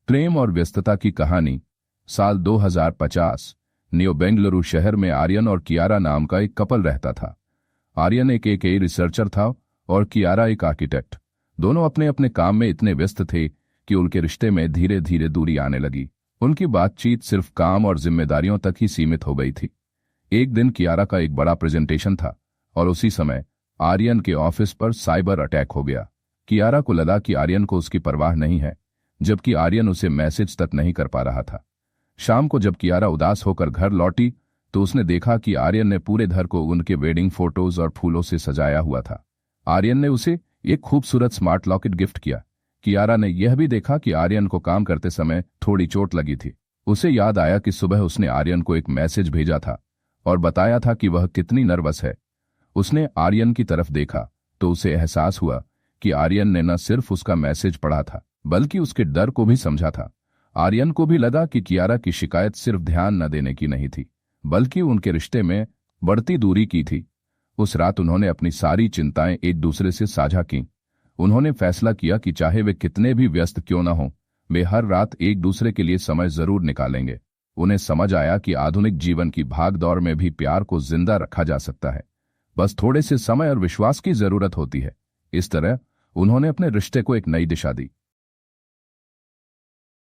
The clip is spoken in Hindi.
प्रेम और व्यस्तता की कहानी। साल 2050। न्यू बेंगलुरु शहर में आर्यन और कियारा नाम का एक कपल रहता था। आर्यन एक रिसर्चर था और कियारा एक आर्किटेक्ट। दोनों अपने अपने काम में इतने व्यस्त थे कि उनके रिश्ते में धीरे धीरे दूरी आने लगी। उनकी बातचीत सिर्फ काम और जिम्मेदारियों तक ही सीमित हो गई थी। एक दिन कियारा का एक बड़ा प्रेजेंटेशन था और उसी समय आर्यन के ऑफिस पर साइबर अटैक हो गया। कियारा को लगा कि आर्यन को उसकी परवाह नहीं है, जबकि आर्यन उसे मैसेज तक नहीं कर पा रहा था। शाम को जब कियारा उदास होकर घर लौटी तो उसने देखा कि आर्यन ने पूरे घर को उनके वेडिंग फोटोज और फूलों से सजाया हुआ था। आर्यन ने उसे एक खूबसूरत स्मार्ट लॉकेट गिफ्ट किया। कियारा ने यह भी देखा कि आर्यन को काम करते समय थोड़ी चोट लगी थी। उसे याद आया कि सुबह उसने आर्यन को एक मैसेज भेजा था और बताया था कि वह कितनी नर्वस है। उसने आर्यन की तरफ देखा तो उसे एहसास हुआ कि आर्यन ने न सिर्फ उसका मैसेज पढ़ा था बल्कि उसके डर को भी समझा था। आर्यन को भी लगा कि कियारा की शिकायत सिर्फ ध्यान न देने की नहीं थी, बल्कि उनके रिश्ते में बढ़ती दूरी की थी। उस रात उन्होंने अपनी सारी चिंताएं एक दूसरे से साझा की। उन्होंने फैसला किया कि चाहे वे कितने भी व्यस्त क्यों न हों, वे हर रात एक दूसरे के लिए समय जरूर निकालेंगे। उन्हें समझ आया कि आधुनिक जीवन की भागदौड़ में भी प्यार को जिंदा रखा जा सकता है, बस थोड़े से समय और विश्वास की जरूरत होती है। इस तरह उन्होंने अपने रिश्ते को एक नई दिशा दी।